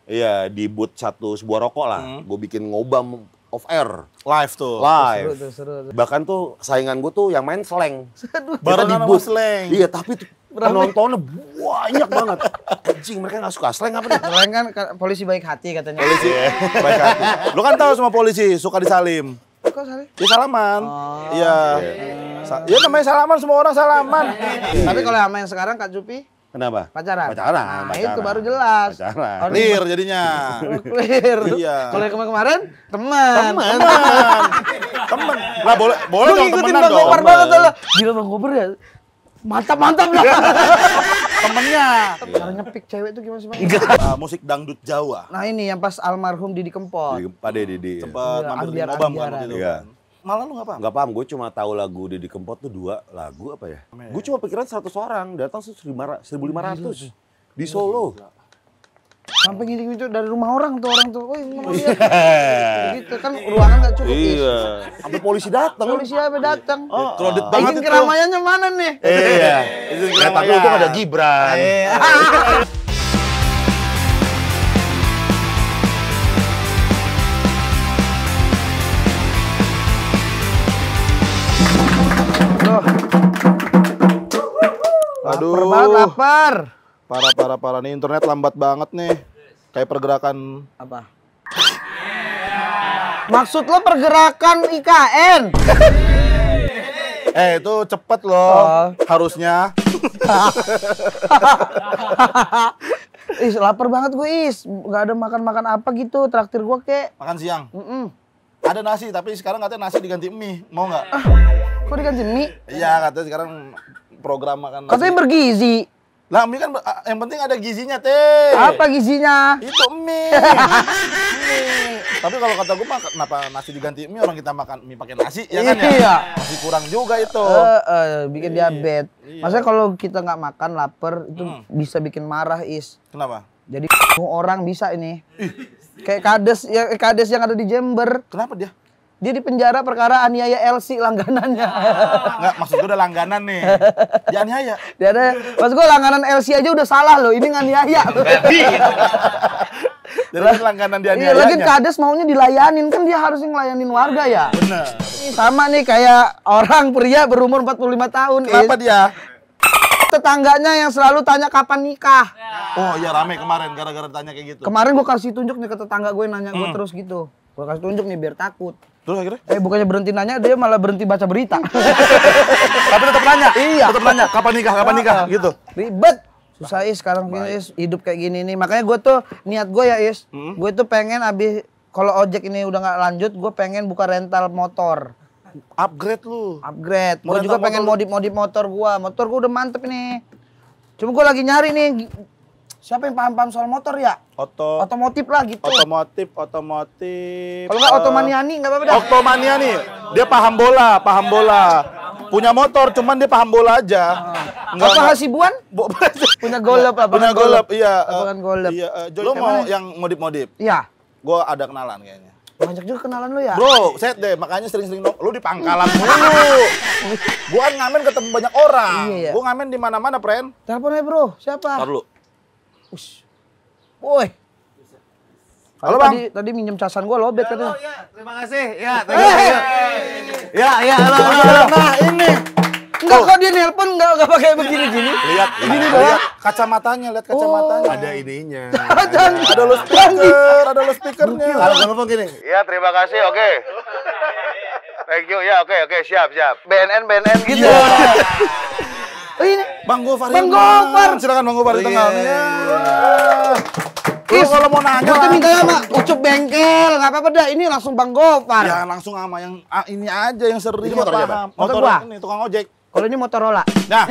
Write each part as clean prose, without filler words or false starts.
Iya, di booth sebuah rokok lah. Gue bikin ngobam off air. Live tuh. Live. Seru. Bahkan tuh saingan gue tuh yang main slang. Barengan sama slang. Iya, tapi tuh penontonnya banyak banget. Anjing, mereka nggak suka slang apa nih? Selain kan polisi baik hati katanya. Polisi baik hati. Lu kan tahu sama polisi suka disalim. Kok salah? Ya salaman. Iya. Ya namanya salaman, semua orang salaman. Tapi kalau sama yang sekarang Kak Jupi Kenapa? pacaran. Pacaran. Nah, itu baru jelas. Pacaran. Clear jadinya. Clear. Iya. Kalau yang kemarin teman. Temen. Lah boleh Lu dong ngikutin temenan Bang dong. Gopar banget lah. Gila Bang Gopar ya. Mantap lah. Temennya. Cara nyepik cewek itu gimana sih Bang? Musik dangdut Jawa. Nah ini yang pas almarhum Didi Kempot. Pak Didi. Sempat Iya, mampir di ambiar- Ngobam kan ambiaran. waktu itu Iya. kan. Malah lu nggak paham? Nggak paham, gue cuma tahu lagu Didi Kempot tuh 2 lagu apa ya? Gue cuma pikiran 100 orang, datang 1.500 di Solo. Sampai gitu dari rumah orang tuh woi mau lihat. Gitu kan ruangan nggak cukup. Iya. Sampai polisi datang. Polisi apa datang? Kredit banget Izin itu. keramaiannya mana nih? Iya. Izin Ya, tapi untung ada Gibran. Aduh. Lapar banget, lapar. Parah nih, internet lambat banget nih. Kayak pergerakan. Apa? Maksud lo pergerakan IKN? Itu cepet loh. Harusnya. Is, lapar banget gue Is. Gak ada makan-makan apa gitu, traktir gue kek. Makan siang. Ada nasi, tapi sekarang katanya nasi diganti mie. Mau nggak? Kok diganti mie? Iya, katanya sekarang program makan nasi. Katanya bergizi. Lah mie kan yang penting ada gizinya, Teh. Apa gizinya? Itu mie. Mie. Tapi kalau kata gue mah kenapa nasi diganti mie, orang kita makan mie pakai nasi, ya kan ya? Iya. Masih kurang juga itu. Bikin diabetes. Maksudnya kalau kita nggak makan lapar itu bisa bikin marah Is. Kenapa? Jadi orang bisa ini. Kayak kades yang ada di Jember. Kenapa dia? Dia di penjara perkara aniaya LC langganannya. Enggak, maksud gue udah langganan nih. Dia aniaya. Dia ada, maksud gue langganan LC aja udah salah loh. Ini nganiaya. Jadi langganan dia Iya, lagi aniayanya. kades maunya dilayanin kan dia harusnya ngelayanin warga ya. Bener. Ini sama nih kayak orang pria berumur 45 tahun. Kenapa dia? Tetangganya yang selalu tanya kapan nikah. Oh iya, rame kemarin gara-gara tanya kayak gitu. Kemarin gue kasih tunjuk nih ke tetangga gue nanya gue terus gitu. Gue kasih tunjuk nih biar takut. Terus akhirnya? Bukannya berhenti nanya, dia malah berhenti baca berita. Tapi tetap nanya. Iya. Tetap nanya kapan nikah gitu. Ribet. Susah Is sekarang Is, hidup kayak gini nih. Makanya gue tuh niat gue ya Is, gue tuh pengen abis kalau ojek ini udah nggak lanjut, gue pengen buka rental motor. Upgrade lu. Upgrade. Mau Gue juga rental pengen motor? modif motor gue. Motor gue udah mantep nih. Cuma gue lagi nyari nih. Siapa yang paham-paham soal motor ya? Otomotif lah gitu. Otomotif. Kalau nggak Otomaniani nggak apa-apa dah. Oktomania nih, dia paham bola. Punya motor, cuman dia paham bola aja. Apa Hasibuan? Punya golep apa? Punya golep, iya. Apa kan golep? Iya, lu mau yang modif-modif? Iya. Gua ada kenalan kayaknya. Banyak juga kenalan lu ya? Bro, set deh, makanya sering-sering lu di pangkalan mulu. Gua kan ngamen ketemu banyak orang. Iya. Gua ngamen di mana-mana, friend. Telepon aja bro, siapa? Ntar lu. Woi. Halo, Bang. Tadi minjem casan gua lobet katanya. Terima kasih. Ya, thank you. Ya, halo. Nah, ini. Enggak kok dia nelpon enggak pakai begini-gini. Lihat, Gini lihat doang. kacamatanya, lihat kacamatanya. Ada ininya. Ada lo speaker, ada lo speakernya. Kalau telepon gini. Ya, terima kasih. Oke. Thank you. Ya, oke, siap. BNN gitu. Oh ini Bang Gopar. Bang Gopar. Silakan Bang Gopar di tengah. Ya. Is, Kalau mau nanya, gua tuh minta sama Ucup Bengkel, nggak apa-apa dah. Ini langsung Bang Gopar. ya langsung sama yang ini aja yang sering Ini motor siapa? paham. Motor gua. Ini tukang ojek. Kalau ini Motorola. Nah,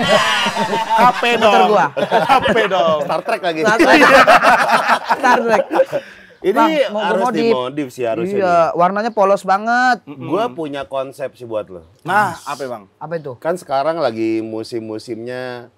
HP dong. Motor gua. HP dong. Star Trek lagi. Star Trek. Ini Bang, mau harus gua dimodif sih harusnya. Iya, warnanya polos banget. Gue punya konsep sih buat lo. Nah, apa Bang? Apa itu? Kan sekarang lagi musim-musimnya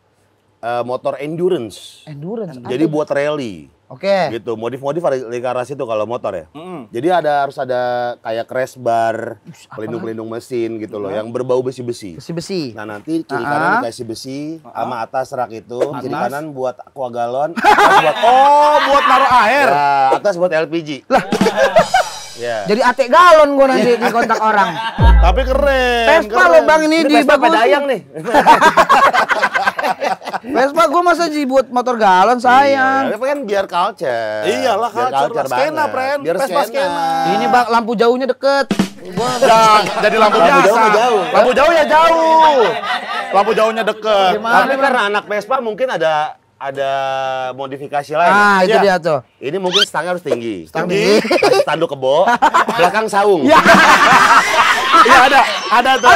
motor endurance. Endurance. Jadi buat rally. Oke. Gitu, modif-modif garasi itu kalau motor ya. Jadi harus ada kayak crash bar, pelindung-pelindung mesin gitu loh, yang berbau besi-besi. Besi-besi. Nah nanti kiri kanan dikasih besi, sama atas rak itu, kiri kanan buat aqua galon, atas buat Oh, buat naruh air. ya, atas buat LPG. Lah. Ya. Jadi atek galon gua nanti di kontak orang. Tapi keren. Vespa lo Bang ini di Vespa bagus. Dayang nih. Vespa gua masa dibuat motor galon sayang. Tapi kan biar culture. Iyalah, Biar culture. Skena, banget. friend. Biar Vespa skena. Ini Bang lampu jauhnya deket. Gua Jadi lampu Lampu biasa. jauh mah jauh. Lampu jauh ya jauh. Lampu jauhnya deket. Tapi karena anak Vespa mungkin ada modifikasi lain. Ah, itu Iya. dia tuh. Ini mungkin stangnya harus tinggi. Tinggi. Kasih tanduk kebo, belakang saung. Ya. Iya ada tuh,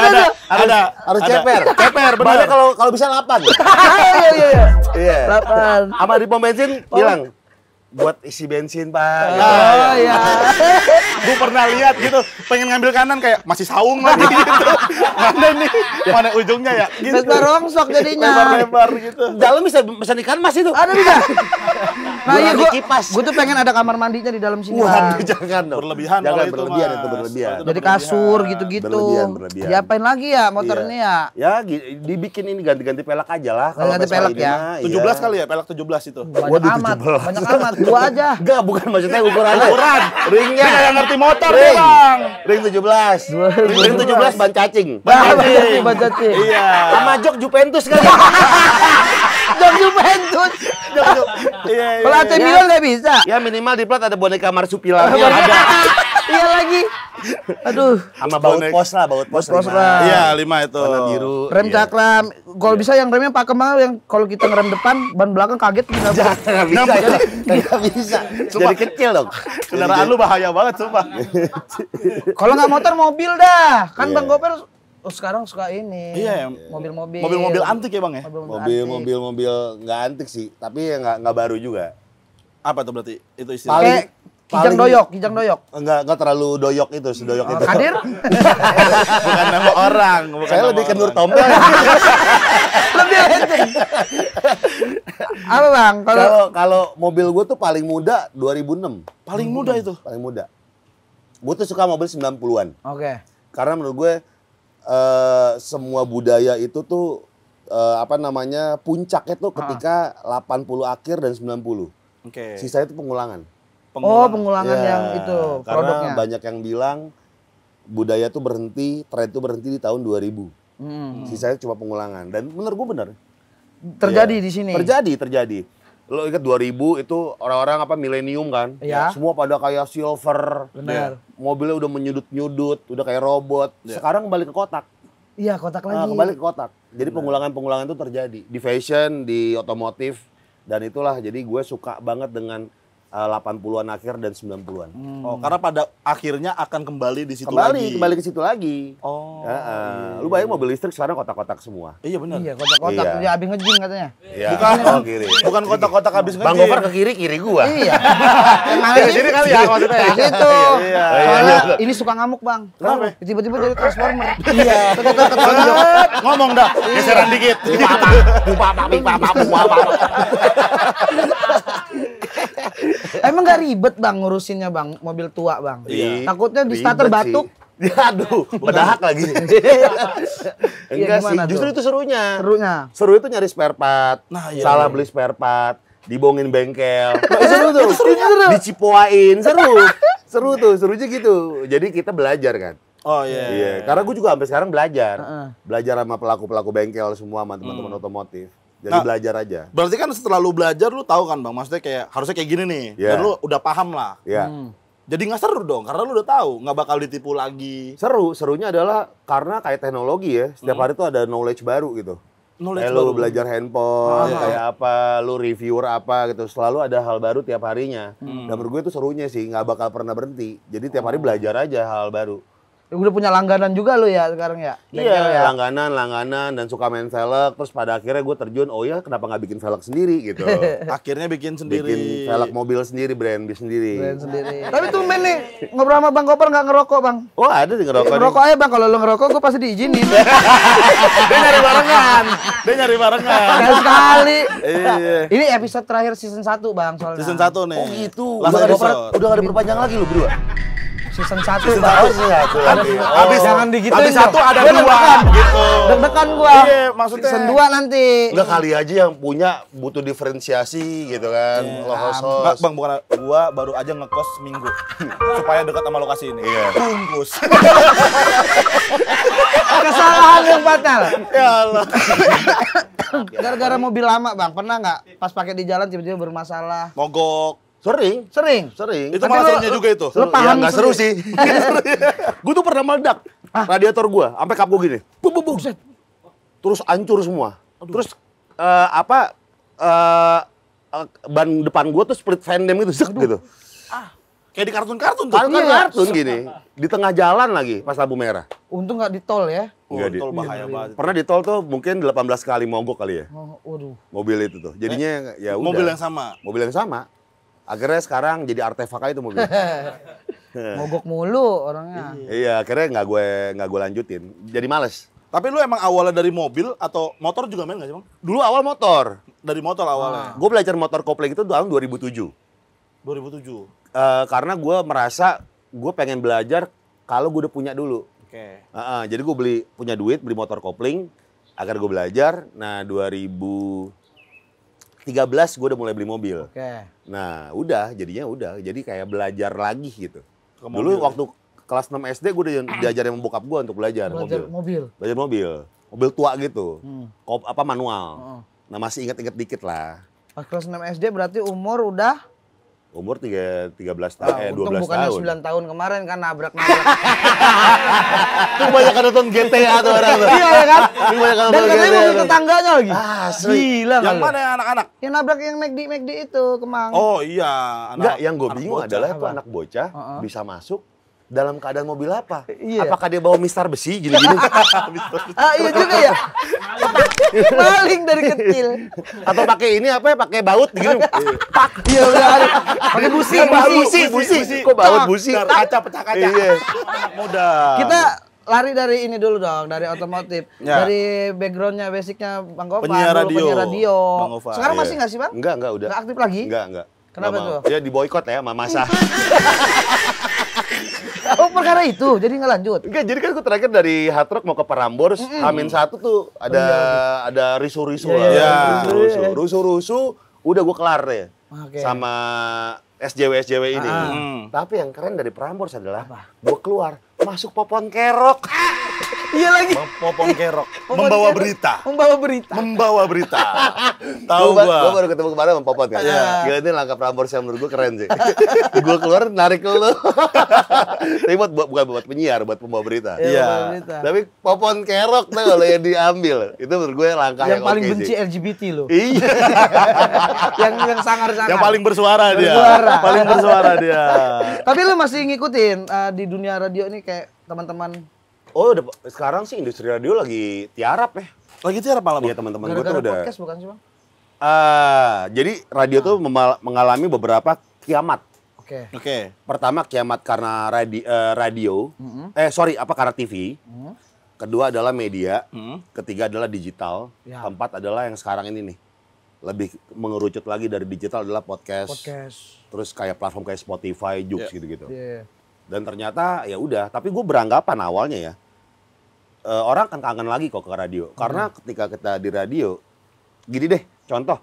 ada. Harus ceper. Ceper, benar. Banyak kalau bisa 8. Iya. Iya. 8. Sama di pom bensin bilang buat isi bensin, Pak. Oh iya. Gue pernah lihat gitu, pengen ngambil kanan kayak masih saung lagi gitu. Mana nih? Mana ujungnya ya? Gitu. Vespa rongsok jadinya. Lebar-lebar gitu. Dalam bisa pesan ikan mas itu. Ada bisa. Nah, iya Gua gua kipas. tuh pengen ada kamar mandinya di dalam sini. Waduh, Bang. jangan dong. Berlebihan Jangan kalau itu, berlebihan Mas. itu berlebihan. Kalau itu Jadi kasur gitu-gitu. Berlebihan. Diapain lagi ya motor Iya. ini ya? Ya, dibikin ini ganti-ganti pelek aja lah. Kalau Ganti Vespa pelek ini ya. mah, 17 iya. kali ya, pelek 17 itu. Banyak Waduh, amat, 17. banyak amat. Gua aja. Enggak, bukan maksudnya ukurannya. Ukuran. Ringnya. Dia nggak ngerti motor Ring. dia, Bang. Ring 17. Ring 17 ban cacing. Ban cacing. Iya. Sama jok Juventus kali. Jok Juventus. Iya, iya. Kalau AC Milan nggak bisa. Ya minimal di plat ada boneka marsupilamnya ada. Iya lagi. Aduh. Sama baut pos lah, baut pos. Pos lima. lah. Iya, 5 itu. Warna biru. Rem Iya. cakram. Kalau bisa yang remnya pakem banget yang kalau kita ngerem depan, ban belakang kaget tinggal. Nggak bisa ya. Nggak bisa. Jadi kecil dong. Kendaraan lu bahaya banget, sumpah. Kalau nggak motor mobil dah. Kan Bang Goper sekarang suka ini. Iya, Mobil-mobil. Mobil-mobil antik ya, Bang ya? Mobil nggak antik sih, tapi ya nggak baru juga. Apa tuh berarti? Itu Paling- istilahnya. Kayak kijang doyok. Nggak terlalu doyok itu, sedoyok itu. Kadir? Bukan nama orang, bukan Saya nama lebih ke Nur orang. Tompel. Lebih enteng. Apa Bang? Kalau mobil gue tuh paling muda 2006. Paling muda itu. Paling muda. Gue tuh suka mobil 90-an. Oke. Karena menurut gue semua budaya itu tuh puncaknya tuh ketika 80 akhir dan 90. Oke. Sisanya itu pengulangan. Oh, pengulangan Ya, yang itu karena produknya. banyak yang bilang budaya tuh berhenti, tren itu berhenti di tahun 2000. Sisanya cuma pengulangan. Dan menurut gue benar. Terjadi Iya. di sini. Terjadi. Lo ingat 2000 itu orang-orang milenium kan? Iya. Semua pada kayak silver. Benar. Mobilnya udah menyudut-nyudut, udah kayak robot. Iya. Sekarang kembali ke kotak. Iya, kotak lagi. Kembali ke kotak. Jadi pengulangan-pengulangan itu terjadi di fashion, di otomotif, dan itulah jadi gue suka banget dengan 80-an akhir dan 90-an. Oh, karena pada akhirnya akan kembali di situ lagi. Kembali ke situ lagi. Oh. Lu bayangin mobil listrik sekarang kotak-kotak semua. Iya benar. Iya, kotak-kotak. Iya. Dia abis ngejing katanya. Iya. Bukan, Oh, kiri. bukan kotak-kotak habis Bang ngejim. Gofar ke kiri gua. Iya. Yang mana Dari sih? sini kali ya maksudnya ya. Gitu. Iya. Soalnya ini suka ngamuk Bang. Kenapa? Tiba-tiba jadi transformer. Iya. Ngomong dah, geseran dikit. Emang gak ribet Bang ngurusinnya Bang, mobil tua Bang. Iya. Takutnya di starter Ribet batuk. sih. Ya, aduh, bedahak lagi. Enggak sih, gimana justru tuh? itu serunya. Serunya. Seru itu nyari spare part, Nah, iya, salah iya. beli spare part, dibohongin bengkel. Seru tuh. Dicipoain, seru tuh, serunya gitu. Jadi kita belajar kan. Oh iya. Iya, karena gue juga sampai sekarang belajar. Heeh. Belajar sama pelaku-pelaku bengkel semua, sama teman-teman otomotif. Jadi Nah, belajar aja. Berarti kan setelah lu belajar lu tahu kan Bang, maksudnya kayak harusnya kayak gini nih. Iya. Dan lu udah paham lah. Ya. Jadi nggak seru dong, karena lu udah tahu nggak bakal ditipu lagi. Serunya adalah karena kayak teknologi ya, setiap hari tuh ada knowledge baru gitu. Knowledge Kayak lu baru. belajar handphone, kayak apa, lu reviewer apa gitu. Selalu ada hal baru tiap harinya. Dan menurut gue itu serunya sih, nggak bakal pernah berhenti. Jadi tiap hari belajar aja hal baru. Udah punya langganan juga lu ya sekarang ya? Bengkel Iya, ya? langganan dan suka main velg. Terus pada akhirnya gue terjun, oh ya kenapa nggak bikin velg sendiri gitu. Akhirnya bikin sendiri. Bikin velg mobil sendiri, brand sendiri. Brand sendiri. Tapi tumben nih, ngobrol sama Bang Koper nggak ngerokok Bang. Oh ada di ngerokok nih. Ngerokok aja Bang, kalau lu ngerokok gue pasti diizinin. Dia nyari barengan. Dia nyari barengan. Sekali. Iya. Ini episode terakhir season 1 Bang soalnya. Season 1 nih. Oh gitu, Last udah episode. nggak ada perpanjang lagi lu berdua. season 1 Oh, baru. satu lagi. Habis Jangan digituin Habis dong. 1 ada Gua 2 deg-degan. gitu. Deg-degan gua. Iya, maksudnya. Season 2 nanti. Enggak kali aja yang punya butuh diferensiasi gitu kan. Lo Nggak, host. Bang, bukan gua baru aja ngekos seminggu supaya dekat sama lokasi ini. Iya. Bungkus. Kesalahan yang fatal. Ya Allah. Gara-gara mobil lama, Bang. Pernah nggak pas pakai di jalan tiba-tiba bermasalah? Mogok. Sering. Sering. Itu Tapi malah lu- serunya juga itu. Lu paham Ya, nggak seru sendiri. sih. Gue tuh pernah meledak. Radiator gue, sampai kap gue gini. Buset. Terus hancur semua. Terus ban depan gue tuh split fendem gitu, zek gitu. Kayak di kartun-kartun tuh. Kartun gini. Di tengah jalan lagi pas lampu merah. Untung nggak di tol ya. Enggak, Di. Tol bahaya banget. Pernah di tol tuh mungkin 18 kali mogok kali ya. Oh, waduh. Mobil itu tuh. Jadinya ya udah. Mobil yang sama. Mobil yang sama. Akhirnya sekarang jadi artefak aja itu mobil. Mogok mulu orangnya. Iya, akhirnya nggak gue lanjutin. Jadi males. Tapi lu emang awalnya dari mobil atau motor juga main nggak sih, Bang? Dulu awal motor. Dari motor awalnya. Gue belajar motor kopling itu tahun 2007. 2007. Karena gue merasa gue pengen belajar kalau gue udah punya dulu. Oke. Jadi gue punya duit, beli motor kopling. Agar gue belajar. Nah 2013 gue udah mulai beli mobil. Oke. Nah udah, jadinya udah. Jadi kayak belajar lagi gitu. Ke Dulu mobil. waktu kelas 6 SD gue udah diajarin sama bokap gue untuk belajar Belajar mobil. Belajar mobil. Mobil tua gitu. Manual. Heeh. Nah masih inget-inget dikit lah. Pas kelas 6 SD berarti umur udah Umur 13 tahun, 12 untung bukannya tahun. 9 tahun kemarin kan nabrak-nabrak. Itu banyak nonton GTA tuh orang tuh. Iya ya kan? Itu banyak Dan nonton katanya GTA. mobil tetangganya lagi. Asli. Gila Yang kan lu? mana yang anak-anak? Yang nabrak yang McD itu Kemang. Oh iya. Enggak, yang gue anak bingung bocah. adalah itu Apa? anak bocah Heeh. bisa masuk dalam keadaan mobil apa? Iya. Apakah dia bawa mistar besi gini-gini? Ah iya juga ya. Maling dari kecil. Atau pakai ini apa ya? Pakai baut gini. Iya udah. Pakai busi, Busi. Kok baut busi? Kaca pecah kaca. Iya. Anak muda. Kita lari dari ini dulu dong, dari otomotif. Ya. Dari backgroundnya, basicnya Bang Gopar. Penyiar dulu radio. Penyiar radio. Bang Gopar, Sekarang iya. masih nggak sih Bang? Enggak, udah. Nggak aktif lagi? Enggak. Kenapa Nggak mau. tuh? Dia diboikot ya sama masa. Oh perkara itu, jadi nggak lanjut? Enggak, jadi kan gue terakhir dari Hard Rock mau ke Prambors, H-1 tuh ada risu-risu lah. Iya, Rusuh-rusuh, udah gue kelar deh. Oke. Sama SJW ini. Hmm. Tapi yang keren dari Prambors adalah gue keluar, masuk Popon Kerok. Iya lagi. Popon kerok. Membawa berita. Membawa berita. Membawa berita. Tahu Gue gua. baru ketemu kemarin sama Popon kan. Iya. Gila, ini langkah Prambors yang menurut gue keren sih. Gue keluar narik lu. Tapi bukan buat penyiar, buat pembawa berita. Iya. Iya. Membawa berita. Tapi Popon Kerok tuh kalau yang diambil, itu menurut gue langkah Yang yang paling oke benci sih. LGBT loh. Iya. yang sangar-sangar. Yang paling bersuara dia. Bersuara. Paling bersuara dia. Tapi lu masih ngikutin di dunia radio ini kayak teman-teman Oh, sekarang sih industri radio lagi tiarap ya. Lagi tiar apa Iya, teman-teman gue tuh gara-gara udah. podcast bukan sih Bang? Jadi radio tuh mengalami beberapa kiamat. Oke. Oke. Pertama kiamat karena radio. Karena TV. Kedua adalah media. Ketiga adalah digital. Ya. Keempat adalah yang sekarang ini nih. Lebih mengerucut lagi dari digital adalah podcast. Terus kayak platform kayak Spotify, Joox gitu-gitu. Iya. Dan ternyata ya udah, tapi gue beranggapan awalnya ya. Orang kan kangen lagi kok ke radio. Karena ketika kita di radio, gini deh, contoh.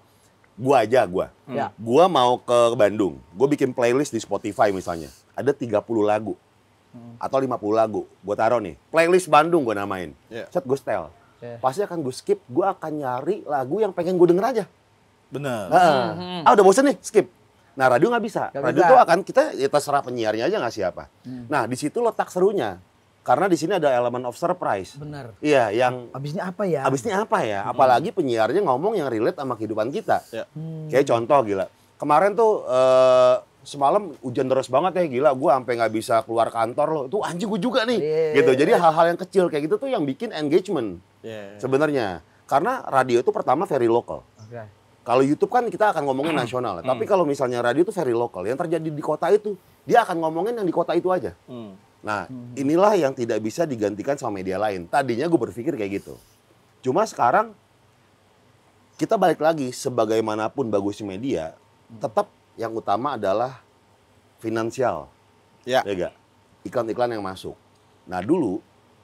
Gua. Ya. Gua mau ke Bandung. Gue bikin playlist di Spotify misalnya. Ada 30 lagu. Atau 50 lagu. Gue taruh nih. Playlist Bandung gue namain. Yeah. Set gue setel. Yeah. Pasti akan gue skip. Gue akan nyari lagu yang pengen gue denger aja. Bener. Udah bosen nih, skip. Nah radio nggak bisa. Nggak Radio bisa. tuh akan kita ya terserah penyiarnya aja nggak siapa. Nah di situ letak serunya. Karena di sini ada elemen of surprise. Benar. Iya, yang Abisnya apa ya? abisnya apa ya? Apalagi penyiarnya ngomong yang relate sama kehidupan kita. Ya. Kayak contoh gila. Kemarin tuh semalam hujan deras banget ya gila. Gue sampai nggak bisa keluar kantor loh. Itu anjing gue juga nih. Iya. Gitu. Jadi hal-hal yang kecil kayak gitu tuh yang bikin engagement Iya. sebenarnya. Karena radio itu pertama very local. Oke. Kalau YouTube kan kita akan ngomongin nasional. Tapi kalau misalnya radio itu very local. Yang terjadi di kota itu, dia akan ngomongin yang di kota itu aja. Nah, inilah yang tidak bisa digantikan sama media lain. Tadinya gue berpikir kayak gitu. Cuma sekarang, kita balik lagi, sebagaimanapun bagusnya media, tetap yang utama adalah finansial. Ya. Ya nggak? iklan-iklan yang masuk. Nah dulu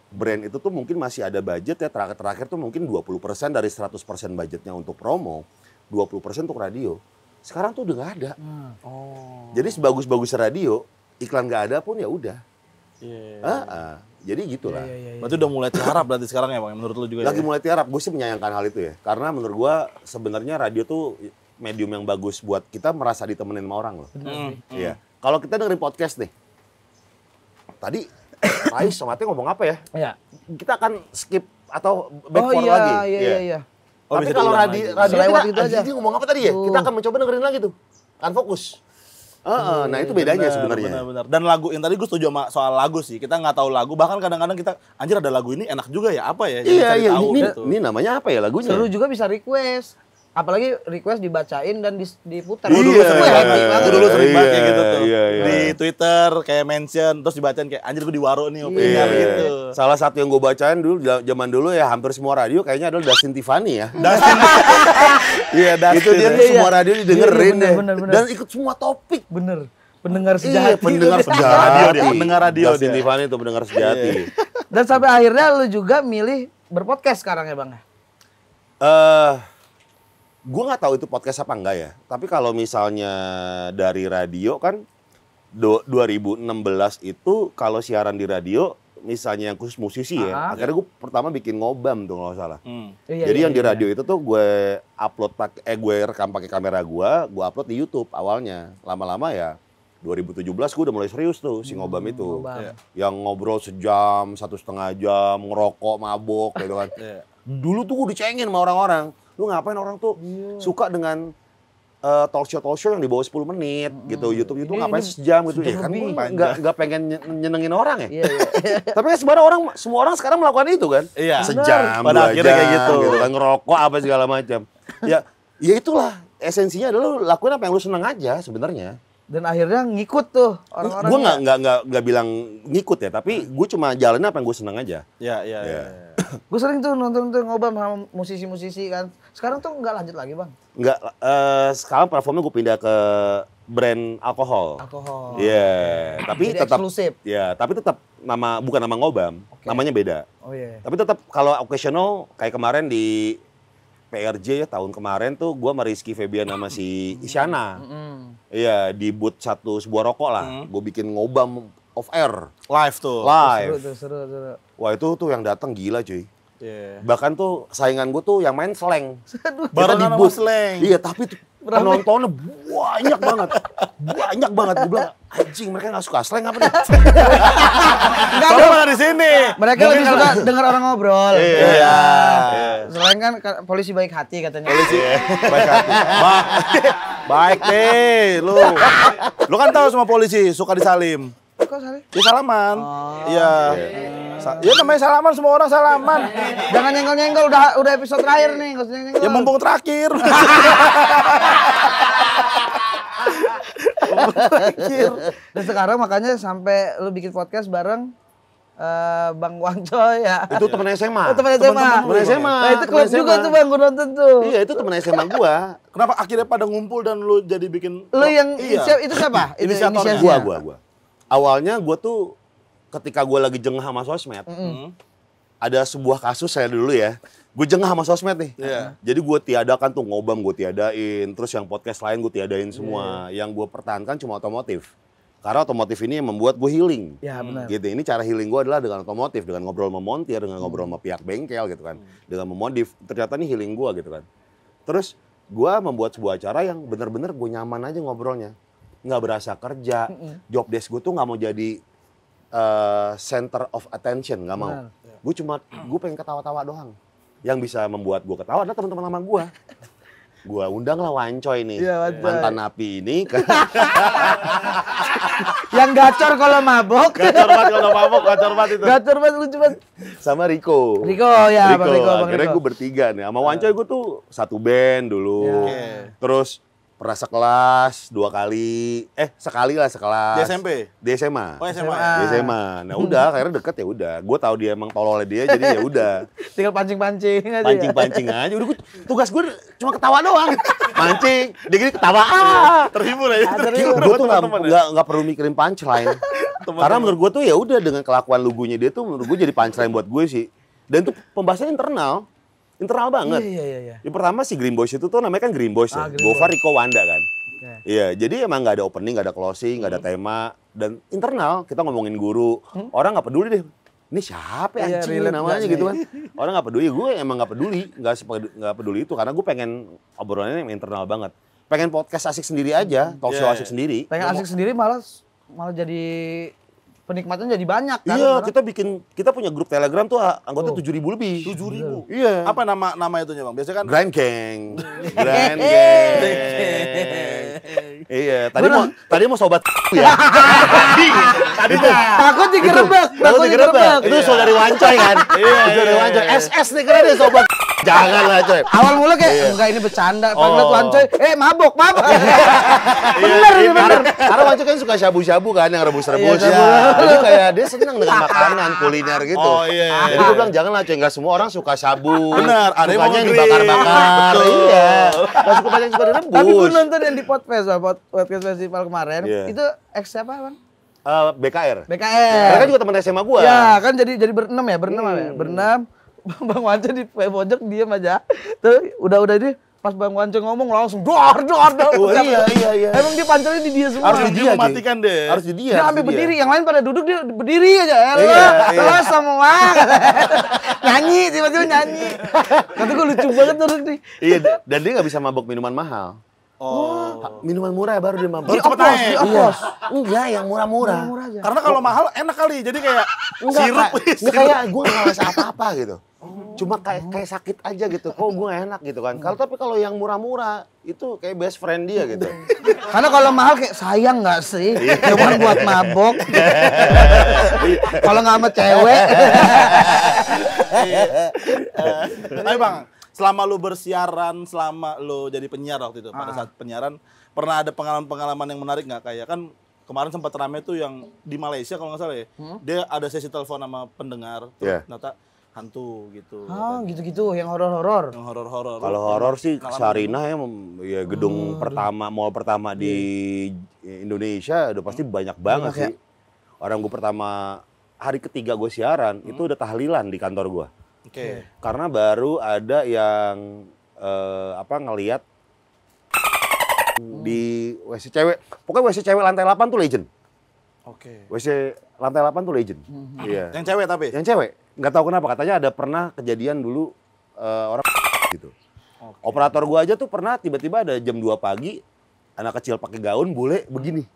brand itu tuh mungkin masih ada budget ya, terakhir tuh mungkin 20% dari 100% budgetnya untuk promo, 20% untuk radio. Sekarang tuh udah nggak ada. Jadi sebagus-bagus radio, iklan nggak ada pun ya udah. Jadi gitulah. Berarti udah mulai tiarap berarti sekarang ya Bang, menurut lu juga Lagi ya? mulai tiarap, gue sih menyayangkan hal itu ya. Karena menurut gue sebenarnya radio tuh medium yang bagus buat kita merasa ditemenin sama orang loh. Iya. Kalau kita dengerin podcast nih, tadi Rais sama Ate ngomong apa ya? Iya. Kita akan skip atau back Oh forward lagi. iya. Oh, Tapi bisa kalau diulang radio lagi. Selewat kita, gitu aja. dia ngomong apa tadi ya? Kita akan mencoba dengerin lagi tuh. Kan fokus. Nah itu bedanya sebenarnya. Benar. Dan lagu yang tadi gue setuju sama soal lagu sih. Kita nggak tahu lagu, bahkan kadang-kadang kita anjir ada lagu ini enak juga ya, apa ya? Jadi Iya, cari tahu gitu. ini namanya apa ya lagunya? Seru juga bisa request. Apalagi request dibacain dan diputar. Dulu Iya, sering happy banget. banget. Dulu sering banget kayak Iya, gitu tuh. iya. Di Twitter kayak mention terus dibacain kayak anjir gue di waro nih Iya, gitu. Salah satu yang gue bacain dulu zaman dulu ya hampir semua radio kayaknya adalah Dustin Tiffany ya. Iya, Itu dia tuh semua radio didengerin Iya, deh. bener. Dan ikut semua topik. Bener. Pendengar Iya, sejati. pendengar Radio sejati. dia, pendengar radio Dustin dia. Tiffany itu pendengar sejati. Dan sampai akhirnya lu juga milih berpodcast sekarang ya Bang? Gue nggak tahu itu podcast apa enggak ya. Tapi kalau misalnya dari radio kan 2016 itu kalau siaran di radio misalnya yang khusus musisi ya. Akhirnya gue pertama bikin ngobam tuh kalau nggak salah. Iya, Jadi iya, yang di iya. radio itu tuh gue gue rekam pakai kamera gue upload di YouTube awalnya. Lama-lama ya 2017 gue udah mulai serius tuh si ngobam itu. Ngobam. Iya. Yang ngobrol sejam, 1,5 jam, ngerokok, mabok gitu kan. Iya. Dulu tuh gue dicengin sama orang-orang. Lu ngapain orang tuh suka dengan talk show yang di bawah 10 menit gitu. YouTube itu ngapain sejam gitu. Ya kan gue nggak pengen nyenengin orang ya. Iya, iya. Tapi kan semua orang sekarang melakukan itu kan. Iya. Sejam, Pada 2 akhirnya jam kayak gitu. kan. Ngerokok apa segala macam. Ya itulah esensinya adalah lu lakuin apa yang lu seneng aja sebenarnya. Dan akhirnya ngikut tuh orang-orang. Gue nggak bilang ngikut ya, tapi gue cuma jalanin apa yang gue seneng aja. Iya. Gue sering tuh nonton tuh ngobam sama musisi-musisi kan. Sekarang tuh nggak lanjut lagi Bang. Nggak, sekarang platformnya gue pindah ke brand alkohol. Alkohol. Iya, tapi Jadi tetap eksklusif. ya, tapi tetap bukan nama ngobam, namanya beda. Oh iya. Tapi tetap kalau occasional kayak kemarin di PRJ ya tahun kemarin tuh gue sama Rizky Febian sama si Isyana. Iya, di booth sebuah rokok lah. Gue bikin ngobam off air, Live tuh. live. Seru. Wah itu tuh yang datang gila cuy. Iya. Bahkan tuh saingan gue tuh yang main slang. Barengan sama booth. slang. Iya, tapi tuh penontonnya banyak banget. Banyak banget. Gue bilang, anjing mereka gak suka slang apa nih? Kamu malah di sini. Mereka lebih suka dengar orang ngobrol. Iya. Selain kan polisi baik hati katanya. Baik hati. Baik deh lu. Lu kan tahu semua polisi suka disalim. Kok Sari? Dia salaman. Iya. Iya namanya salaman, semua orang salaman. Jangan nyenggol-nyenggol, udah episode terakhir nih, nggak usah nyenggol. Ya mumpung terakhir. Dan sekarang makanya sampai lu bikin podcast bareng Bang Wancoy ya. Itu temen SMA. Oh, temen SMA. Temen SMA. Nah, itu klub juga tuh Bang, gue nonton tuh. Iya, itu temen SMA gua. Kenapa akhirnya pada ngumpul dan lu jadi bikin Lu yang Iya. itu siapa? Inisiatornya. Inisiasinya? Gua. Awalnya gua tuh ketika gua lagi jengah sama sosmed. Ada sebuah kasus saya dulu ya. Gue jengah sama sosmed nih. Iya. Jadi gue tiadakan tuh ngobam, gue tiadain. Terus yang podcast lain gue tiadain semua. Yang gue pertahankan cuma otomotif. Karena otomotif ini yang membuat gue healing. Ya, benar. Gitu. Ini cara healing gue adalah dengan otomotif. Dengan ngobrol sama montir, dengan ngobrol sama pihak bengkel gitu kan. Dengan memodif. Ternyata ini healing gue gitu kan. Terus gue membuat sebuah acara yang benar-benar gue nyaman aja ngobrolnya. Nggak berasa kerja. Job desk gue tuh nggak mau jadi center of attention. Nggak mau. Gue pengen ketawa-tawa doang. Yang bisa membuat gue ketawa adalah teman-teman lama gue. Gue undang lah Wancoy nih, Iya, Wancoy. mantan napi ini. Yang gacor kalau mabok. Gacor banget kalau mabok, gacor banget itu. Gacor banget lucu banget. Sama Riko. Riko ya, Bang Riko. Bang Akhirnya Riko. gue bertiga nih. Sama Wancoy gue tuh satu band dulu. Terus pernah sekelas 2 kali. Sekali lah sekelas. Di SMP? Di SMA. Oh SMA. Di SMA. Nah udah, akhirnya deket ya udah. Gue tahu dia emang tololnya dia, jadi ya udah. Tinggal pancing-pancing aja. Pancing-pancing aja. Udah tugas gue cuma ketawa doang. Mancing, dia gini ketawa. Terhibur aja. Gue tuh nggak perlu mikirin punchline. Karena menurut gue tuh ya udah dengan kelakuan lugunya dia tuh menurut gue jadi punchline buat gue sih. Dan itu pembahasannya internal banget. Iya. Yang pertama si Green Boys itu tuh namanya kan Green Boys ya. Gofar, Riko, Wanda kan. Iya, jadi emang nggak ada opening, nggak ada closing, nggak ada tema. Dan internal, kita ngomongin guru. Orang nggak peduli deh. Ini siapa ya anjing namanya gitu kan. Orang nggak peduli, gue emang nggak peduli. Nggak peduli itu, karena gue pengen obrolannya yang internal banget. Pengen podcast asik sendiri aja, talk show asik sendiri. Pengen asik sendiri malah jadi penikmatnya jadi banyak kan. Iya, kita punya grup Telegram tuh anggota 7.000 lebih. 7.000. Iya. Apa nama itunya Bang? Biasanya kan Grand Gang. Iya, tadi mau sobat ya. Takut digerebek. Itu saudari Wancoy kan? Iya. Saudari Wancoy. SS nih keren deh sobat. Jangan lah coy. Awal mula kayak enggak ini bercanda. Pas liat Wancoy, mabok. Bener. Karena Wancoy kan suka shabu-shabu kan yang rebus-rebus ya. Jadi kayak dia senang dengan makanan kuliner gitu. Oh iya. Jadi gue bilang jangan lah coy, enggak semua orang suka shabu. Bener, ada yang sukanya mau dibakar-bakar. Iya. Enggak suka banyak suka direbus. Tapi gue nonton yang di podcast festival kemarin, itu ex siapa Bang? BKR. BKR. Mereka juga teman SMA gua. Ya, kan jadi berenam ya. Berenam. Bang Wanco di pojok diam aja. Tuh udah ini pas Bang Wanco ngomong langsung dor. Oh, iya. Emang dia pancelnya di dia semua. Harus di dia mematikan deh. Harus di dia. Dia sampai berdiri, yang lain pada duduk dia berdiri aja. Terus semua nyanyi, tiba-tiba nyanyi. Kata gue lucu banget duduk nih. Iya, dan dia nggak bisa mabok minuman mahal. Minuman murah baru dia mabok. Baru cepet naik. Iya. Enggak, yang murah-murah. Karena kalau mahal enak kali. Jadi kayak sirup. Enggak kayak gue nggak ngerasa apa-apa gitu. Cuma kayak sakit aja gitu. Kok gue gak enak gitu kan. Tapi kalau yang murah-murah itu kayak best friend dia gitu. Karena kalau mahal kayak sayang nggak sih? Cuma buat mabok. Kalau nggak sama cewek. Tapi Bang, selama lu bersiaran, selama lu jadi penyiar waktu itu, pada saat penyiaran, pernah ada pengalaman-pengalaman yang menarik nggak? Kayak kan kemarin sempat rame tuh yang di Malaysia kalau nggak salah ya, dia ada sesi telepon sama pendengar, ternyata hantu gitu. Gitu-gitu, yang horor-horor. Yang horor-horor. Kalau horor sih Sarinah ya gedung mall pertama di Indonesia udah pasti banyak banget sih. Orang gue pertama hari ketiga gue siaran itu udah tahlilan di kantor gue. Oke. Karena baru ada yang ngelihat di WC cewek. Pokoknya WC cewek lantai 8 tuh legend. Oke. WC lantai 8 tuh legend. Iya. Yang cewek tapi? Yang cewek. Nggak tahu kenapa, katanya ada pernah kejadian dulu orang gitu. Operator gua aja tuh pernah tiba-tiba ada jam 2 pagi anak kecil pakai gaun bule begini.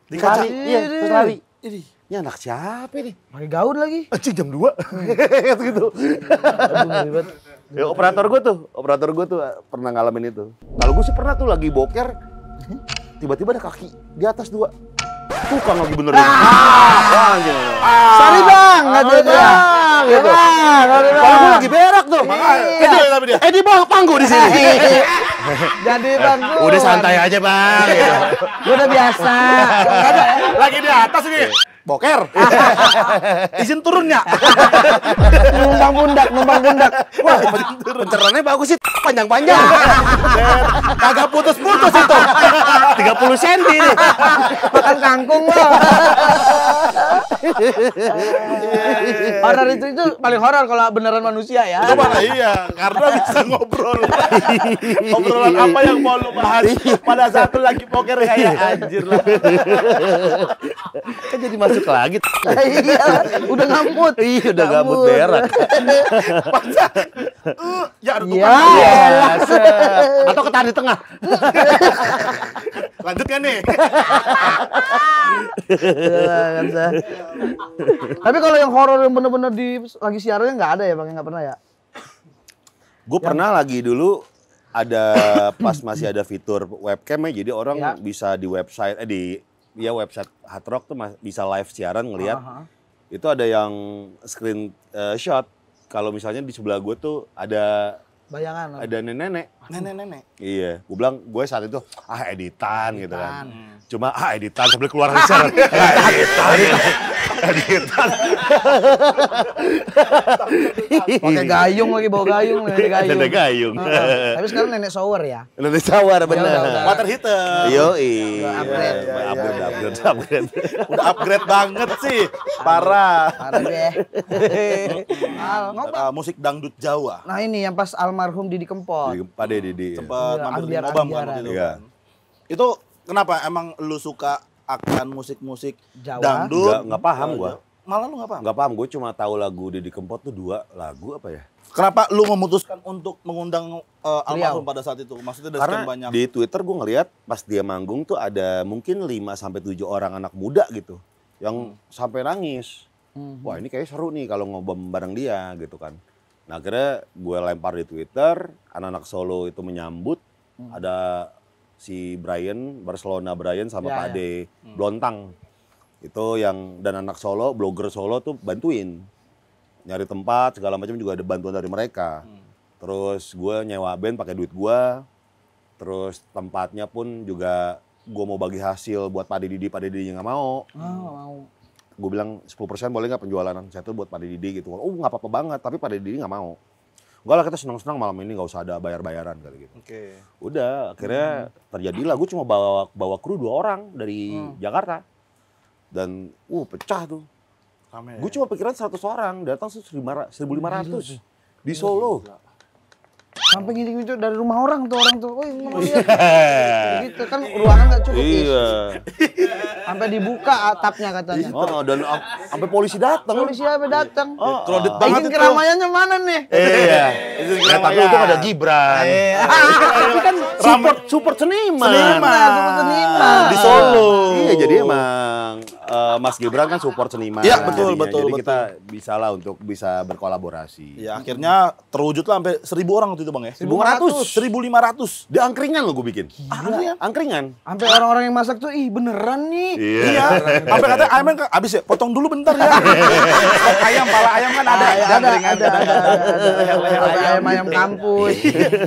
Di kaca. Iya, terus lari. Ini anak siapa nih? Pakai gaun lagi. Anjing jam 2. gitu. Ya, operator gua tuh pernah ngalamin itu. Kalau gua sih pernah tuh lagi boker tiba-tiba ada kaki di atas 2. Tukang lagi benerin. Sorry Bang, nggak ada. Gitu. Kalau gue lagi berak tuh. Tapi dia. Di bawah panggung di sini. Jadi Bang, Udah santai aja Bang. Gitu. Gue udah biasa. Lagi di atas ini. Boker. Izin turunnya. Numpang pundak. Wah, pencernannya bagus sih, panjang-panjang. Kagak putus-putus itu. 30 cm nih. Makan kangkung loh. Horor itu paling horor kalau beneran manusia ya. Itu mana iya, karena bisa ngobrol. Obrolan apa yang mau lu bahas pada saat lu lagi poker kayak anjir lah. Kan jadi masuk lagi. Iya, udah ngamut. Iya, udah gabut berak. Ya ada Iya. tukang. Atau ketahan di tengah. Lanjut kan nih? Tapi kalau yang horor yang bener-bener lagi siarannya nggak ada ya Bang, nggak pernah ya? Gue pernah lagi dulu ada pas masih ada fitur webcam ya, jadi orang bisa di website website Hard Rock tuh bisa live siaran ngelihat. Itu ada yang screen shot. Kalau misalnya di sebelah gue tuh ada bayangan. Ada nenek. Nenek. Iya, gue bilang gue saat itu editan gitu kan. Cuma editan sambil keluar siaran. Editan. Kagetan. Pakai gayung lagi, bawa gayung, nenek gayung. Nenek gayung. Tapi sekarang nenek shower ya. Nenek shower bener. udah. Water heater. Yoi. Upgrade. Upgrade. Udah upgrade banget sih. Parah. Parah deh. Ngobrol. Musik dangdut Jawa. Nah ini yang pas almarhum Didi Kempot. Pak Didi. Sempat Iya, mampir di ambiar- Ngobam kan ambiaran. waktu itu Iya. kan. Itu kenapa emang lu suka akan musik-musik Jawa? dangdut? Nggak paham gua. Malah lu nggak paham? Nggak paham, gue cuma tahu lagu Didi Kempot tuh 2 lagu apa ya? Kenapa lu memutuskan untuk mengundang almarhum pada saat itu? Maksudnya dari sekian Karena banyak. di Twitter gue ngeliat pas dia manggung tuh ada mungkin 5-7 orang anak muda gitu yang sampai nangis. Wah ini kayak seru nih kalau ngobam bareng dia gitu kan. Nah akhirnya gue lempar di Twitter, anak-anak Solo itu menyambut. Ada si Barcelona Brian sama Ya, Pak Ade Blontang. Itu yang dan anak Solo, blogger Solo tuh bantuin. Nyari tempat segala macam juga ada bantuan dari mereka. Terus gue nyewa band pakai duit gue. Terus tempatnya pun juga gue mau bagi hasil buat Pak Didi nggak mau. Mau. Gue bilang 10% boleh nggak penjualan saya tuh buat Pak Didi gitu. Oh nggak apa-apa banget, tapi Pak Didi nggak mau. Enggak lah kita senang-senang malam ini nggak usah ada bayar-bayaran kali gitu. Oke. Udah akhirnya terjadilah gue cuma bawa kru 2 orang dari Jakarta. Dan pecah tuh. Rame. Gue cuma pikiran 100 orang, datang 1.500 di Solo. Sampai gitu dari rumah orang tuh. Oh ini mau lihat. Gitu kan ruangan nggak cukup. Iya. Sampai dibuka atapnya katanya. Oh, dan sampai polisi datang. Polisi apa datang? Crowded banget Izin itu. keramaiannya mana nih? Iya. Tapi itu ada Gibran. Tapi kan support seniman. Seniman. Di Solo. Iya, jadi emang Mas Gibran kan support seniman. Iya, betul, jadinya. betul, Jadi betul. kita bisa lah untuk bisa berkolaborasi. Ya akhirnya terwujud lah sampai 1.000 orang waktu itu Bang ya. 1.500. Di angkringan lo gue bikin. Angkringan. Sampai orang-orang yang masak tuh, ih beneran nih. Iya. Sampai katanya ayamnya kan habis ya, potong dulu bentar ya. Pala ayam kan ada. Ayam kampus.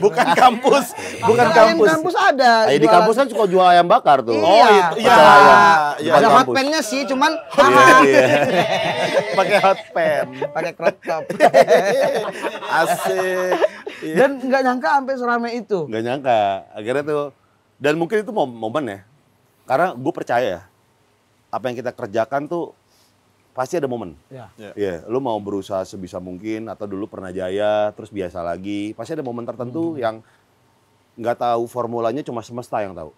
Bukan kampus. Bukan Ayam kampus. kampus ada. Di jualan. kampus kan suka jual ayam bakar tuh. Iya. Oh itu. Iya. Pecel ayam. Iya. Ada Depan hot kampus. pan-nya sih, cuman Iya. Pakai hot pan. pakai crop top. Asik. Iya. Dan nggak nyangka sampai seramai itu. Nggak nyangka. Akhirnya tuh, dan mungkin itu momen ya. Karena gue percaya ya, apa yang kita kerjakan tuh pasti ada momen. Ya. Iya, lu mau berusaha sebisa mungkin atau dulu pernah jaya, terus biasa lagi. Pasti ada momen tertentu yang nggak tahu formulanya, cuma semesta yang tahu.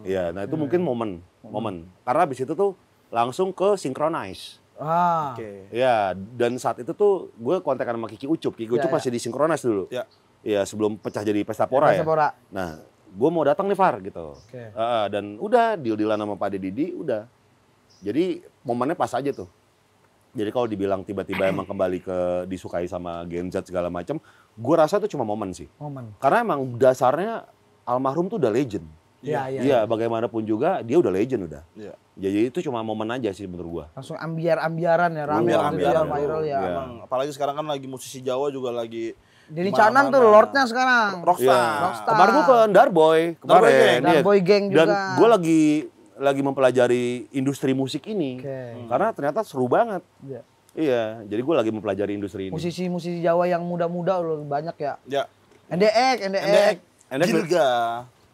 Iya, nah itu mungkin momen. Karena abis itu tuh langsung ke synchronize. Ah. Oke. Iya, dan saat itu tuh gue kontekan sama Kiki Ucup. Kiki Ucup Ya, masih di synchronize dulu. Ya. Iya, sebelum pecah jadi Pesta Pora ya. Pora. Nah, gue mau datang nih Far gitu. Oke. Dan udah deal-dealan sama Pak Didi, udah. Jadi momennya pas aja tuh. Jadi kalau dibilang tiba-tiba emang kembali ke disukai sama Gen Z segala macam, gue rasa itu cuma momen sih. Momen. Karena emang dasarnya almarhum tuh udah legend. Iya. Iya, bagaimanapun juga dia udah legend udah. Iya. Jadi itu cuma momen aja sih menurut gua. Langsung ambiar-ambiaran ya, rame waktu itu Ambiar-ambiaran. ya, viral ya. Iya. Emang apalagi sekarang kan lagi musisi Jawa juga lagi Dini Canan tuh lordnya sekarang. Rockstar. Rockstar. Kemarin gua ke Darboy kemarin. Gang. Iya. Darboy Gang Dan juga. gua lagi mempelajari industri musik ini. Oke. Karena ternyata seru banget. Iya. Iya, jadi gua lagi mempelajari industri ini. Musisi-musisi Jawa yang muda-muda loh banyak ya. Ya. NDX. Endek- Gilga.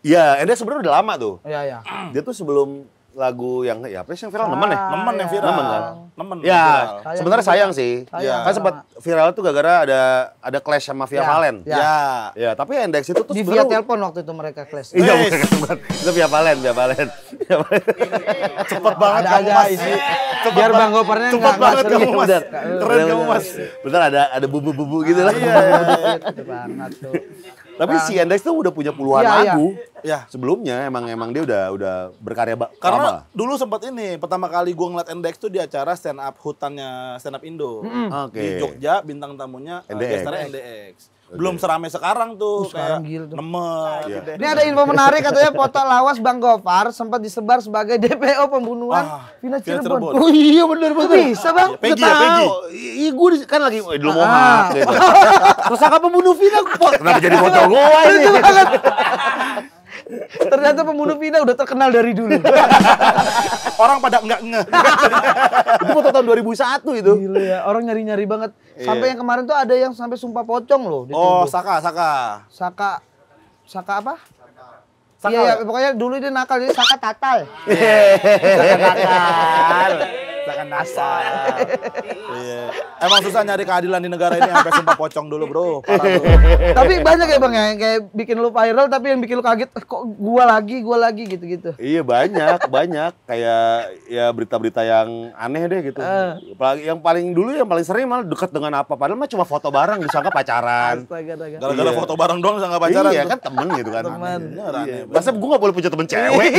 Iya, Endek sebenarnya udah lama tuh. Iya. Dia tuh sebelum lagu yang ya apa sih yang viral Nemen ya? Nemen yang viral. Nemen kan? Nemen. Ya, Sayang sebenarnya juga. sayang sih. Sayang. Kan sempat viral tuh gara-gara ada clash sama Via Ya. Valen. Ya. Ya. Ya, tapi Endek itu tuh Di via sebenarnya telepon waktu itu mereka clash. Iya, bukan. Itu Via Valen. Cepet banget Ada kamu aja Mas. isi. Biar Bang Gopernya Cepet nggak banget serius. kamu Mas. Bener. Keren kamu Mas. Bentar ada bumbu-bumbu gitu lah. Gitu banget tuh. Tapi si Endek tuh udah punya puluhan Iya, iya. lagu. Ya. Sebelumnya emang dia udah berkarya lama. Karena dulu sempat ini, pertama kali gue ngeliat Endek tuh di acara stand up hutannya stand up Indo. Oke. Di Jogja, bintang tamunya NDX. gestarnya NDX. Belum seramai sekarang tuh. sekarang kayak gila tuh. Nemen. Iya. gitu. Ini ada info menarik katanya foto lawas Bang Gofar sempat disebar sebagai DPO pembunuhan Vina Cirebon. Cirebon. Oh iya bener. Bisa Bang? Peggy Nggak ya, Peggy. tahu. Iya gue kan lagi dulu mau hak gitu. Terus apa pembunuh Vina? Kenapa jadi foto gue ini? Ternyata pembunuh Vina udah terkenal dari dulu. Orang pada enggak ngeh. Itu foto tahun 2001 itu. Gila ya, orang nyari-nyari banget. Sampai yang kemarin tuh ada yang sampai sumpah pocong loh. Oh, dituduh. Saka. Saka apa? Saka Iya, ya? pokoknya dulu dia nakal, jadi Saka Tatal. Saka nasar. Iya. Emang susah nyari keadilan di negara ini sampai sumpah pocong dulu, Bro. Parah, Bro. Tapi banyak ya Bang ya, yang kayak bikin lu viral tapi yang bikin lu kaget, kok gua lagi gitu-gitu. Iya banyak kayak ya berita-berita yang aneh deh gitu. Apalagi yang paling sering malah dekat dengan apa padahal mah cuma foto bareng disangka pacaran. Astaga. Gara-gara foto bareng doang nggak pacaran. Iya tuh. kan temen gitu kan. Temen. Iya. Masa gue gak boleh punya temen cewek?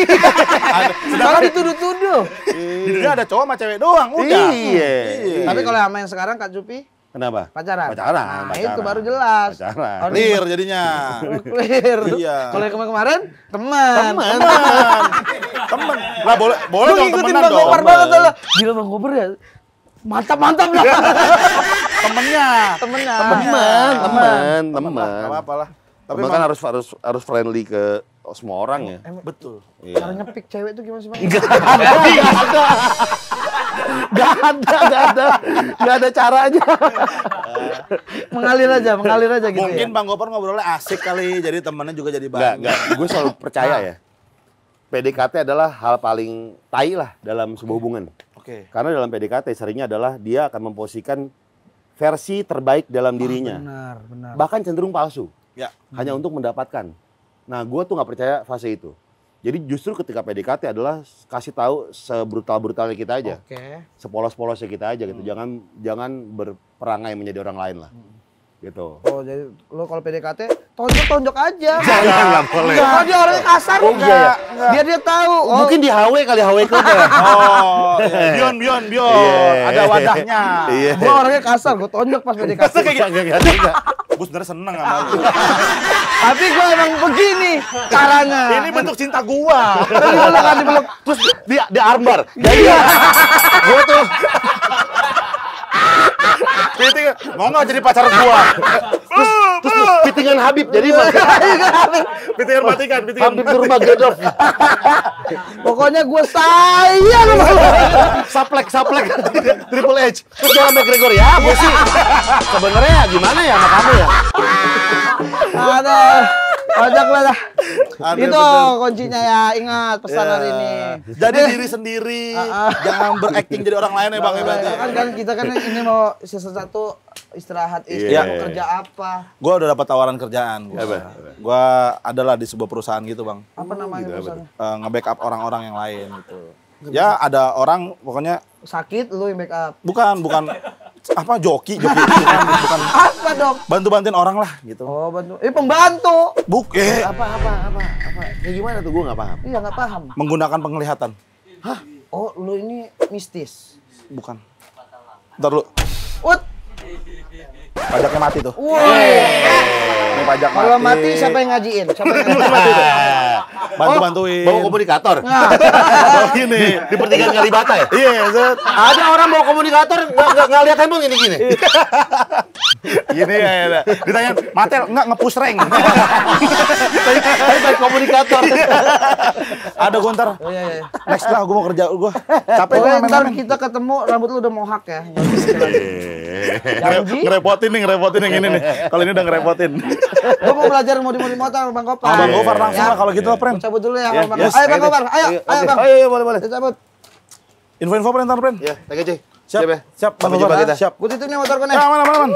Sedangkan dituduh-tuduh. Di dunia ada cowok sama cewek doang, udah. Iya. Tapi kalau sama yang sekarang Kak Cupi Kenapa? pacaran. Pacaran. Nah, itu baru jelas. Pacaran. Orang Clear jadinya. Clear. Iya. Kalau yang kemarin teman. Temen. Lah boleh Lu dong ngikutin temenan Bang dong. Gopar banget lah. Gila Bang Gopar ya. Mantap lah. Temennya. Temennya. Teman. Enggak apa-apa lah. Tapi kan harus friendly ke semua orang ya. Betul. Cara nyepik cewek tuh gimana sih Bang? Gak ada caranya. Mengalir aja gitu Mungkin ya. Bang Gopar ngobrolnya asik kali, jadi temennya juga jadi bahan. Enggak. Gue selalu percaya ya. PDKT adalah hal paling tai lah dalam sebuah hubungan. Oke. Karena dalam PDKT seringnya adalah dia akan memposisikan versi terbaik dalam dirinya. Benar. Bahkan cenderung palsu. Ya. Hanya untuk mendapatkan. Nah, gue tuh nggak percaya fase itu. Jadi justru ketika PDKT adalah kasih tahu sebrutal-brutalnya kita aja, Oke. sepolos-polosnya kita aja gitu. Jangan berperangai menjadi orang lain lah, gitu. Oh, jadi lu kalau PDKT tonjok aja. Jangan, nggak boleh. Kalau dia orangnya kasar Oh, enggak. iya. Biar dia tahu. Oh, Mungkin di HW kali HW Club ya. Oh, Bion. Iya. Ada wadahnya. Iya. gua orangnya kasar, gua tonjok pas PDKT. Enggak. Gue sebenarnya seneng sama lu. Tapi gua emang begini caranya. Ini bentuk cinta gua. dipeluk. Terus dia armbar. Jadi gue tuh Piting, mau nggak jadi pacar gua? terus pitingan Habib. Jadi Pitingan matikan. Habib di rumah Gedov. Pokoknya gua sayang sama lu. Saplek Triple H. Terus dia McGregor ya. Gue sih sebenarnya gimana ya sama kamu ya? Aduh. Ojek lah dah. Aduh, Itu betul. kuncinya ya, ingat pesan hari ini. Jadi diri sendiri, jangan berakting jadi orang lain ya Bang Ibrahim. Kan kita kan ini mau season 1 istirahat Iya. mau kerja apa? Gua udah dapat tawaran kerjaan. Apa? Gua adalah di sebuah perusahaan gitu Bang. Apa namanya perusahaannya? Nge-backup orang-orang yang lain gitu. Ya ada orang pokoknya Sakit lu yang backup. bukan apa joki bukan Apa dong? bantu-bantuin orang lah gitu. Oh, bantu. Pembantu. Apa? Kayak gimana tuh gue nggak paham. Iya, nggak paham. Menggunakan penglihatan. Oh, lu ini mistis. Bukan. Ntar lu Ut. pajaknya mati tuh. Ini pajak Kalau mati siapa yang ngajiin? Siapa yang ngajiin? Bantu-bantuin. Bawa komunikator. Bawa gini. Di pertigaan Kalibata ya? Iya, set. Ada orang bawa komunikator nggak lihat handphone gini. Gini ya. Ditanya, "Matel enggak nge-push rank?" Tapi baik komunikator. Ada gua ntar. Oh, iya. Next lah gua mau kerja gua. Capek gua Pokoknya ntar main-main. kita ketemu rambut lu udah mohak ya. Janji. Ngerepotin yang ini nih. Kalau ini udah ngerepotin. Gua mau belajar modif motor Bang Gopar. Bang Gopar langsung lah kalau gitu lah, Pren. Gua cabut dulu ya, Bang. yes. Ayo Bang Gopar, ayo Bang. Iya, boleh. Kita cabut. Info-info Pren, ntar Pren. Ya, thank you, Cuy. Siap, ya. siap. Bang Sampai jumpa Gopar. kita. Siap. Gua titip nih motor gua nih. Aman.